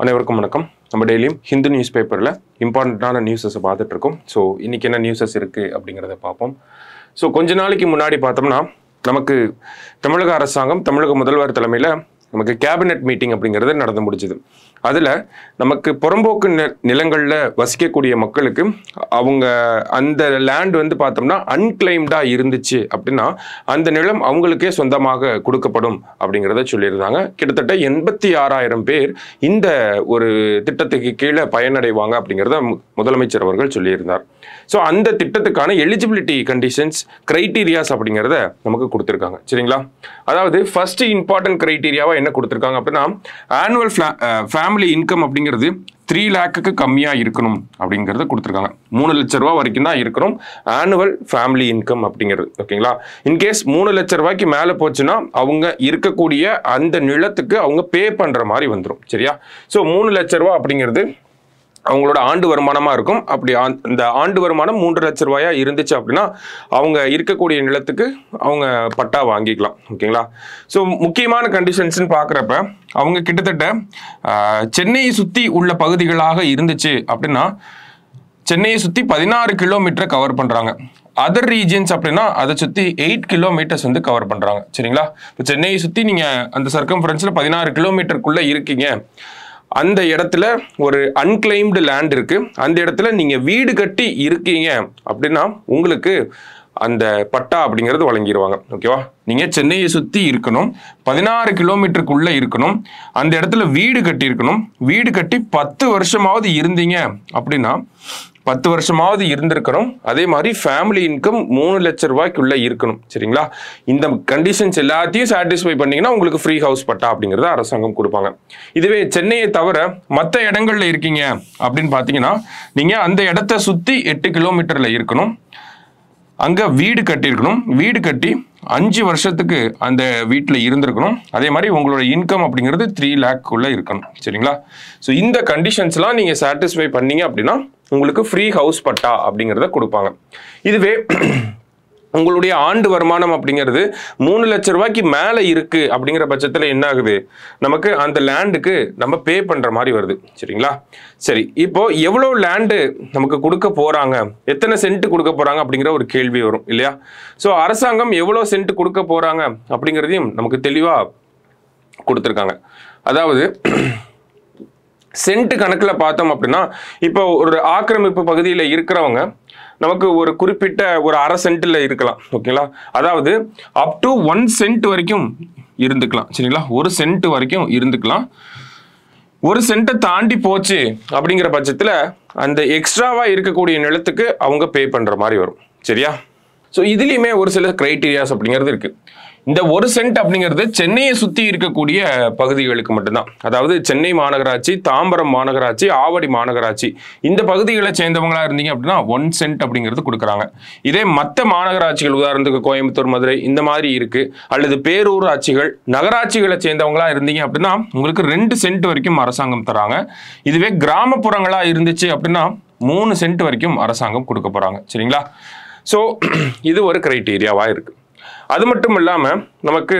அனைவருக்கும் வணக்கம். நம்ம டெய்லியும் ஹிந்து நியூஸ் பேப்பரில் இம்பார்ட்டண்ட்டான நியூஸஸை பார்த்துட்டு இருக்கோம். ஸோ இன்றைக்கி என்ன நியூஸஸ் இருக்குது அப்படிங்கிறத பார்ப்போம். ஸோ கொஞ்ச நாளைக்கு முன்னாடி பார்த்தோம்னா நமக்கு தமிழக அரசாங்கம், தமிழக முதல்வர் தலைமையில் நமக்கு கேபினெட் மீட்டிங் அப்படிங்கிறது நடந்து முடிச்சுது. அதில் நமக்கு புறம்போக்கு நிலங்களில் வசிக்கக்கூடிய மக்களுக்கு அவங்க அந்த லேண்ட் வந்து பார்த்தோம்னா அன்கிளைம்டாக இருந்துச்சு அப்படின்னா அந்த நிலம் அவங்களுக்கே சொந்தமாக கொடுக்கப்படும் அப்படிங்கிறத சொல்லியிருந்தாங்க. கிட்டத்தட்ட 86,000 பேர் இந்த ஒரு திட்டத்துக்கு கீழே பயனடைவாங்க அப்படிங்கிறத முதலமைச்சர் அவர்கள் சொல்லியிருந்தார். ஸோ அந்த திட்டத்துக்கான எலிஜிபிலிட்டி கண்டிஷன்ஸ், கிரைட்டீரியாஸ் அப்படிங்கிறத நமக்கு கொடுத்துருக்காங்க. சரிங்களா? அதாவது ஃபர்ஸ்ட் இம்பார்ட்டன்ட் கிரைட்டீரியாவை என்ன கொடுத்துருக்காங்க அப்படின்னா, ஆனுவல் ஃபேமிலி இன்கம் அப்படிங்கிறது 3 lakhக்கு கம்மியாக இருக்கணும் அப்படிங்கிறத கொடுத்துருக்காங்க. 3 லட்ச ரூபா வரைக்கும் தான் இருக்கணும் ஆனுவல் ஃபேமிலி இன்கம் அப்படிங்கிறது. ஓகேங்களா? இன்கேஸ் 3 லட்ச ரூபாய்க்கு மேலே போச்சுன்னா அவங்க இருக்கக்கூடிய அந்த நிலத்துக்கு அவங்க பே பண்ணுற மாதிரி வந்துடும். சரியா? ஸோ 3 லட்ச ரூபா அப்படிங்கிறது அவங்களோட ஆண்டு வருமானமாக இருக்கும். அப்படி அந்த ஆண்டு வருமானம் 3 லட்ச ரூபாயா இருந்துச்சு அப்படின்னா அவங்க இருக்கக்கூடிய நிலத்துக்கு அவங்க பட்டா வாங்கிக்கலாம். ஓகேங்களா? ஸோ முக்கியமான கண்டிஷன்ஸ்ன்னு பார்க்குறப்ப அவங்க கிட்டத்தட்ட சென்னையை சுற்றி உள்ள பகுதிகளாக இருந்துச்சு அப்படின்னா சென்னையை சுற்றி 16 கிலோமீட்டரை கவர் பண்ணுறாங்க. அதர் ரீஜன்ஸ் அப்படின்னா அதை சுற்றி 8 கிலோமீட்டர்ஸ் வந்து கவர் பண்ணுறாங்க. சரிங்களா? இப்போ சென்னையை சுற்றி நீங்கள் அந்த சர்க்கம்ஃபரன்ஸில் 16 கிலோமீட்டருக்குள்ளே இருக்கீங்க. அந்த இடத்துல ஒரு அன்கிளைம்டு லேண்ட் இருக்குது. அந்த இடத்துல நீங்கள் வீடு கட்டி இருக்கீங்க அப்படின்னா உங்களுக்கு அந்த பட்டா அப்படிங்கிறது வழங்கிடுவாங்க. ஓகேவா? நீங்கள் சென்னையை சுற்றி இருக்கணும், 16 கிலோமீட்டருக்குள்ளே இருக்கணும், அந்த இடத்துல வீடு கட்டி இருக்கணும். வீடு கட்டி 10 வருஷமாவது இருந்தீங்க அப்படின்னா 10 வருஷமாவது இருந்திருக்கணும். அதே மாதிரி ஃபேமிலி இன்கம் 3 லட்ச ரூபாய்க்குள்ளே இருக்கணும். சரிங்களா? இந்த கண்டிஷன்ஸ் எல்லாத்தையும் சாட்டிஸ்ஃபை பண்ணிங்கன்னா உங்களுக்கு ஃப்ரீ ஹவுஸ் பட்டா அப்படிங்கிறத அரசாங்கம் கொடுப்பாங்க. இதுவே சென்னையை தவிர மற்ற இடங்கள்ல இருக்கீங்க அப்படின்னு பார்த்தீங்கன்னா நீங்கள் அந்த இடத்த சுற்றி 8 கிலோமீட்டரில் இருக்கணும். அங்கே வீடு கட்டியிருக்கணும். வீடு கட்டி 5 வருஷத்துக்கு அந்த வீட்டில் இருந்திருக்கணும். அதே மாதிரி உங்களோட இன்கம் அப்படிங்கிறது 3 lakhக்குள்ளே இருக்கணும். சரிங்களா? ஸோ இந்த கண்டிஷன்ஸ்லாம் நீங்கள் சாட்டிஸ்ஃபை பண்ணீங்க அப்படின்னா உங்களுக்கு ஃப்ரீ ஹவுஸ் பட்டா அப்படிங்கிறத கொடுப்பாங்க. இதுவே உங்களுடைய ஆண்டு வருமானம் அப்படிங்கிறது 3 லட்ச ரூபாய்க்கு மேலே இருக்கு அப்படிங்கிற பட்சத்தில் என்ன ஆகுது, நமக்கு அந்த லேண்டுக்கு நம்ம பே பண்ணுற மாதிரி வருது. சரிங்களா? சரி, இப்போ எவ்வளோ லேண்டு நமக்கு கொடுக்க போகிறாங்க, எத்தனை சென்ட் கொடுக்க போகிறாங்க அப்படிங்கிற ஒரு கேள்வி வரும் இல்லையா? ஸோ அரசாங்கம் எவ்வளோ சென்ட் கொடுக்க போகிறாங்க அப்படிங்கிறதையும் நமக்கு தெளிவாக கொடுத்துருக்காங்க. அதாவது சென்ட் கணக்கில் பார்த்தோம் அப்படின்னா இப்போ ஒரு ஆக்கிரமிப்பு பகுதியில் இருக்கிறவங்க நமக்கு ஒரு குறிப்பிட்ட ஒரு அரை சென்ட்டில் இருக்கலாம். ஓகேங்களா? அதாவது அப் டு 1 சென்ட் வரைக்கும் இருந்துக்கலாம். சரிங்களா? 1 சென்ட் வரைக்கும் இருந்துக்கலாம். 1 சென்ட்டை தாண்டி போச்சு அப்படிங்கிற பட்சத்தில் அந்த எக்ஸ்ட்ராவாக இருக்கக்கூடிய நிலத்துக்கு அவங்க பே பண்ணுற மாதிரி வரும். சரியா? ஸோ இதுலேயுமே ஒரு சில கிரைட்டீரியாஸ் அப்படிங்கிறது இருக்குது. இந்த 1 சென்ட் அப்படிங்கிறது சென்னையை சுற்றி இருக்கக்கூடிய பகுதிகளுக்கு மட்டும்தான். அதாவது சென்னை மாநகராட்சி, தாம்பரம் மாநகராட்சி, ஆவடி மாநகராட்சி இந்த பகுதிகளை சேர்ந்தவங்களா இருந்தீங்க அப்படின்னா 1 சென்ட் அப்படிங்கிறது கொடுக்குறாங்க. இதே மற்ற மாநகராட்சிகள், உதாரணத்துக்கு கோயம்புத்தூர், மதுரை இந்த மாதிரி இருக்கு, அல்லது பேரூராட்சிகள், நகராட்சிகளை சேர்ந்தவங்களா இருந்தீங்க அப்படின்னா உங்களுக்கு 2 சென்ட் வரைக்கும் அரசாங்கம் தராங்க. இதுவே கிராமப்புறங்களா இருந்துச்சு அப்படின்னா 3 சென்ட் வரைக்கும் அரசாங்கம் கொடுக்க போறாங்க. சரிங்களா? ஸோ இது ஒரு கிரைட்டீரியாவாக இருக்கு. அது மட்டும் இல்லாமல் நமக்கு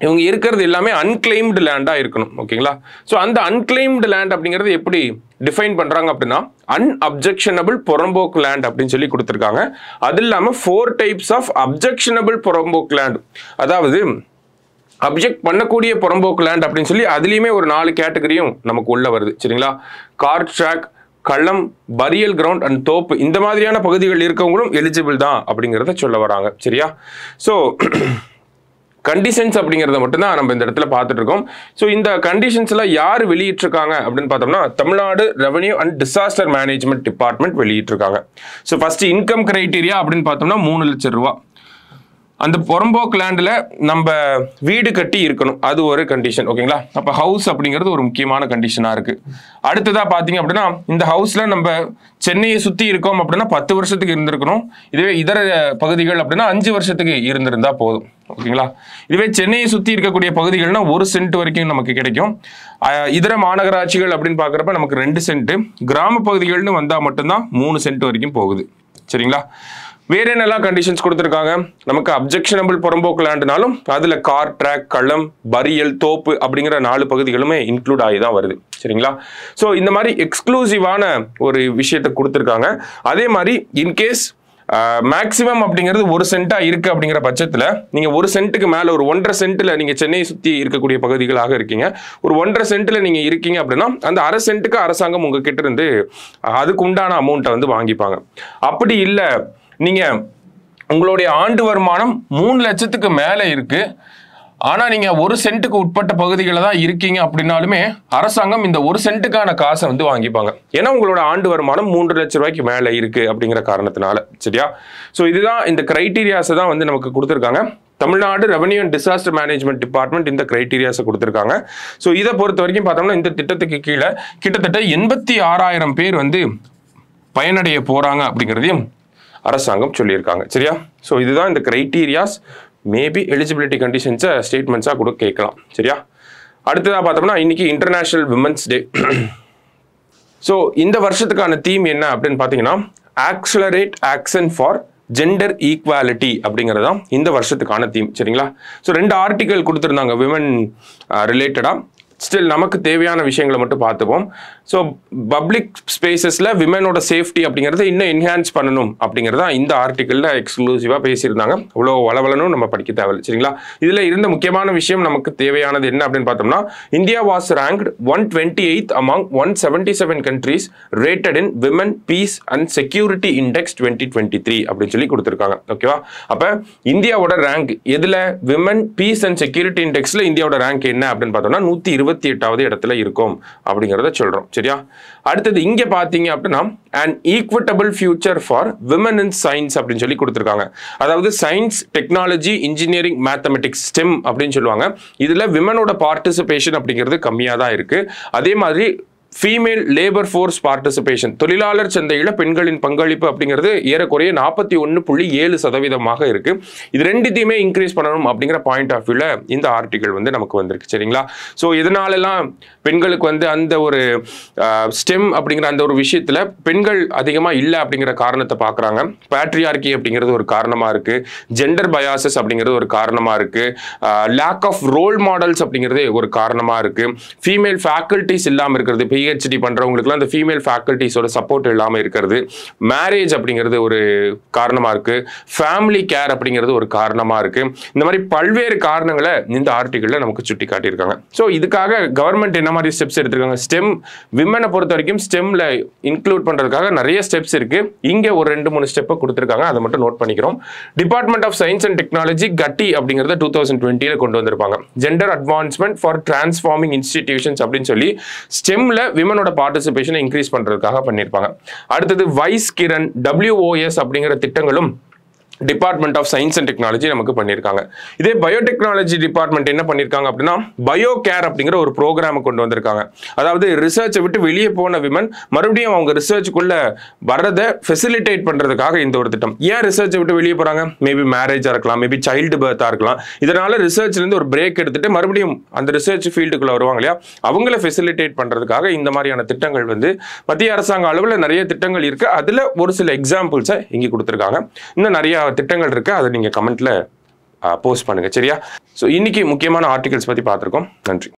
இவங்க இருக்கிறது எல்லாமே அன்கிளைம்டு லேண்டாக இருக்கணும். ஓகேங்களா? ஸோ அந்த அன்கிளைம்டு லேண்ட் அப்படிங்கிறது எப்படி டிஃபைன் பண்ணுறாங்க அப்படின்னா அன்அப்ஜெக்ஷனபிள் புறம்போக்கு லேண்ட் அப்படின்னு சொல்லி கொடுத்துருக்காங்க. அது இல்லாமல் 4 types ஆஃப் அப்ஜெக்ஷனபிள் புறம்போக்கு லேண்ட், அதாவது அப்ஜெக்ட் பண்ணக்கூடிய புறம்போக்கு லேண்ட் அப்படின்னு சொல்லி அதுலேயுமே ஒரு 4 கேட்டகரியும் நமக்கு உள்ள வருது. சரிங்களா? கார் ட்ராக், களம், பரியல் கிரவுண்ட் அண்ட் தோப்பு இந்த மாதிரியான பகுதிகள் இருக்கவங்களும் எலிஜிபிள் தான் அப்படிங்கிறத சொல்ல வராங்க. சரியா? ஸோ கண்டிஷன்ஸ் அப்படிங்கிறத மட்டும்தான் நம்ம இந்த இடத்துல பார்த்துட்டு இருக்கோம். ஸோ இந்த கண்டிஷன்ஸ்லாம் யார் வெளியிட்டிருக்காங்க அப்படின்னு பார்த்தோம்னா Tamil Nadu revenue and disaster management department வெளியிட்டிருக்காங்க. ஸோ ஃபர்ஸ்ட் இன்கம் கிரைட்டீரியா அப்படின்னு பார்த்தோம்னா 3 லட்சம் ரூபா. அந்த புறம்போக்கு லேண்டில் நம்ம வீடு கட்டி இருக்கணும், அது ஒரு கண்டிஷன். ஓகேங்களா? அப்போ ஹவுஸ் அப்படிங்கிறது ஒரு முக்கியமான கண்டிஷனாக இருக்குது. அடுத்ததாக பார்த்தீங்க அப்படின்னா இந்த ஹவுஸில் நம்ம சென்னையை சுற்றி இருக்கோம் அப்படின்னா 10 வருஷத்துக்கு இருந்திருக்கணும். இதுவே இதர பகுதிகள் அப்படின்னா 5 வருஷத்துக்கு இருந்திருந்தா போதும். ஓகேங்களா? இதுவே சென்னையை சுற்றி இருக்கக்கூடிய பகுதிகள்னா 1 சென்ட் வரைக்கும் நமக்கு கிடைக்கும். இதர மாநகராட்சிகள் அப்படின்னு பார்க்குறப்ப நமக்கு 2 சென்ட், கிராம பகுதிகள்னு வந்தால் மட்டும்தான் 3 சென்ட் வரைக்கும் போகுது. சரிங்களா? வேற என்னெல்லாம் கண்டிஷன்ஸ் கொடுத்துருக்காங்க, நமக்கு அப்ஜெக்ஷனபிள் புறம்போக்கு லேண்டுனாலும் அதில் கார் ட்ராக், களம், பரியல், தோப்பு அப்படிங்கிற 4 பகுதிகளுமே இன்க்ளூட் ஆகி தான் வருது. சரிங்களா? ஸோ இந்த மாதிரி எக்ஸ்க்ளூசிவான ஒரு விஷயத்தை கொடுத்துருக்காங்க. அதே மாதிரி இன்கேஸ் மேக்ஸிமம் அப்படிங்கிறது 1 சென்டா இருக்கு அப்படிங்கிற பட்சத்தில் நீங்க 1 சென்ட்டுக்கு மேல ஒரு 1.5 சென்ட்ல நீங்க சென்னையை சுற்றி இருக்கக்கூடிய பகுதிகளாக இருக்கீங்க, ஒரு 1.5 சென்ட்ல நீங்க இருக்கீங்க அப்படின்னா அந்த 1/2 சென்ட்டுக்கு அரசாங்கம் உங்ககிட்ட இருந்து அதுக்கு உண்டான அமௌண்ட்டை வந்து வாங்கிப்பாங்க. அப்படி இல்லை, நீங்க உங்களுடைய ஆண்டு வருமானம் 3 லட்சத்துக்கு மேல இருக்கு, ஆனா நீங்க 1 சென்ட்டுக்கு உட்பட்ட பகுதிகளில் தான் இருக்கீங்க அப்படின்னாலுமே அரசாங்கம் இந்த 1 சென்ட்டுக்கான காசை வந்து வாங்கிப்பாங்க. ஏன்னா உங்களோட ஆண்டு வருமானம் 3 லட்சம் ரூபாய்க்கு மேல இருக்கு அப்படிங்கிற காரணத்தினால. சரியா? ஸோ இதுதான் இந்த கிரைட்டீரியாஸை தான் வந்து நமக்கு கொடுத்துருக்காங்க. Tamil Nadu revenue and disaster management department இந்த கிரைட்டீரியாஸை கொடுத்துருக்காங்க. ஸோ இதை பொறுத்த வரைக்கும் பார்த்தோம்னா இந்த திட்டத்துக்கு கீழே கிட்டத்தட்ட 86,000 பேர் வந்து பயனடைய போறாங்க அப்படிங்கிறதையும் அரசாங்கம் சொல்லியிருக்காங்க. சரியா? ஸோ இதுதான் இந்த கிரைட்டீரியாஸ். மேபி எலிஜிபிலிட்டி கண்டிஷன்ஸை ஸ்டேட்மெண்ட்ஸாக கூட கேட்கலாம். சரியா? அடுத்ததாக பார்த்தோம்னா இன்னைக்கு இன்டர்நேஷனல் விமன்ஸ் டே. ஸோ இந்த வருஷத்துக்கான தீம் என்ன அப்படின்னு பார்த்தீங்கன்னா accelerate action for gender equality அப்படிங்கிறது தான் இந்த வருஷத்துக்கான தீம். சரிங்களா? ஸோ 2 ஆர்டிக்கல் கொடுத்துருந்தாங்க விமன் ரிலேட்டடாக. ஸ்டில் நமக்கு தேவையான விஷயங்களை மட்டும் பார்த்துப்போம். ஸோ பப்ளிக் ஸ்பேசஸில் விமனோட சேஃப்டி அப்படிங்கிறத இன்னும் என்ஹான்ஸ் பண்ணணும் அப்படிங்கிறதா இந்த ஆர்டிக்கலில் எக்ஸ்க்ளூசிவாக பேசியிருந்தாங்க. அவ்வளோ வளவலனும் நம்ம படிக்க தேவையில்லை. சரிங்களா? இதில் இருந்த முக்கியமான விஷயம் நமக்கு தேவையானது என்ன அப்படின்னு பார்த்தோம்னா India was ranked 128th among 177 countries rated in Women, Peace and Security Index 2023 அப்படின்னு சொல்லி கொடுத்துருக்காங்க. ஓகேவா? அப்போ இந்தியாவோட ரேங்க் எதில் விமன் பீஸ் அண்ட் செக்யூரிட்டி இண்டெக்ஸில் இந்தியாவோட ரேங்க் என்ன அப்படின்னு பார்த்தோம்னா 128வது இடத்துல இருக்கும் அப்படிங்கிறத சொல்கிறோம். சரியா? அடுத்தது இங்கே பார்த்தீங்க அப்படின்னா and equitable future for women in science அப்படின்னு சொல்லி கொடுத்துருக்காங்க. அதாவது science, technology, engineering, mathematics, stem அப்படின்னு சொல்லுவாங்க. இதில் விமனோட பார்ட்டிசிபேஷன் அப்படிங்கிறது கம்மியாக தான் இருக்குது. அதே மாதிரி ஃபீமேல் லேபர் ஃபோர்ஸ் பார்ட்டிசிபேஷன், தொழிலாளர் சந்தையில் பெண்களின் பங்களிப்பு அப்படிங்கிறது ஏறக்குறைய 41.7% இருக்கு. இது 2த்தையுமே இன்க்ரீஸ் பண்ணணும் அப்படிங்கிற பாயிண்ட் ஆஃப் வியூல இந்த ஆர்டிகல் வந்து நமக்கு வந்திருக்கு. சரிங்களா? ஸோ இதனாலலாம் பெண்களுக்கு வந்து அந்த ஒரு ஸ்டெம் அப்படிங்கிற அந்த ஒரு விஷயத்துல பெண்கள் அதிகமாக இல்லை அப்படிங்கிற காரணத்தை பார்க்குறாங்க. பேட்ரியார்கி அப்படிங்கிறது ஒரு காரணமாக இருக்கு, ஜெண்டர் பயாசஸ் அப்படிங்கிறது ஒரு காரணமாக இருக்கு, லேக் ஆஃப் ரோல் மாடல்ஸ் அப்படிங்கிறது ஒரு காரணமாக இருக்கு, ஃபீமேல் ஃபேக்கல்டிஸ் இல்லாமல் இருக்கிறது, PhD பண்றவங்களுக்குலாம் அந்த ஃபீமேல் ஃபேக்கல்டிஸோட சப்போர்ட் இல்லாமல் இருக்கிறது, மேரேஜ் அப்படிங்கிறது ஒரு காரணமா இருக்கு, ஃபேமிலி கேர் அப்படிங்கிறது ஒரு காரணமா இருக்கு. இந்த மாதிரி பல்வேறு காரணங்களை இந்த ஆர்டிகல்ல நமக்கு சுட்டி காட்டியிருக்காங்க. ஸோ இதுக்காக கவர்மெண்ட் என்ன மாதிரி ஸ்டெப்ஸ் எடுத்திருக்காங்க, ஸ்டெம் விமனை பொறுத்த வரைக்கும் ஸ்டெம்ல இன்க்ளூட் பண்றதுக்காக நிறைய ஸ்டெப்ஸ் இருக்கு. இங்க ஒரு 2-3 ஸ்டெப்பை கொடுத்துருக்காங்க, அதை மட்டும் நோட் பண்ணிக்கிறோம். Department of science and technology கட்டி அப்படிங்கிறத 2020 கொண்டு வந்திருப்பாங்க. Gender advancement for transforming institutions அப்படின்னு சொல்லி ஸ்டெம்ல விமனோட பார்ட்டிசிபேஷனை இன்க்ரீஸ் பண்றதுக்காக பண்ணியிருப்பாங்க. அடுத்தது வைஸ் கிரண், WOS அப்படிங்கிற திட்டங்களும் department of science and technology நமக்கு பண்ணியிருக்காங்க. இதே பயோடெக்னாலஜி டிபார்ட்மெண்ட் என்ன பண்ணியிருக்காங்க அப்படின்னா பயோ கேர் அப்படிங்கிற ஒரு ப்ரோக்ராம் கொண்டு வந்திருக்காங்க. அதாவது ரிசர்ச்சை விட்டு வெளியே போன விமன் மறுபடியும் அவங்க ரிசர்ச்சுக்குள்ள வர்றதை ஃபெசிலிட்டேட் பண்றதுக்காக இந்த ஒரு திட்டம். ஏன் ரிசர்ச்சை விட்டு வெளியே போறாங்க? மேபி மேரேஜா இருக்கலாம், மேபி சைல்டு பர்த்தா இருக்கலாம். இதனால ரிசர்ச்ல இருந்து ஒரு பிரேக் எடுத்துட்டு மறுபடியும் அந்த ரிசர்ச் ஃபீல்டுக்குள்ள வருவாங்க இல்லையா, அவங்கள ஃபெசிலிட்டேட் பண்றதுக்காக இந்த மாதிரியான திட்டங்கள் வந்து மத்திய அரசாங்க அளவில் நிறைய திட்டங்கள் இருக்கு. அதுல ஒரு சில எக்ஸாம்பிள்ஸை இங்கே கொடுத்துருக்காங்க. இன்னும் நிறைய திட்டங்கள் இருக்கு, அதை நீங்க கமெண்ட்ல போஸ்ட் பண்ணுங்க. சரியா? ஸோ இன்னைக்கு முக்கியமான ஆர்டிகல்ஸ் பத்தி பார்த்துருக்கோம். நன்றி.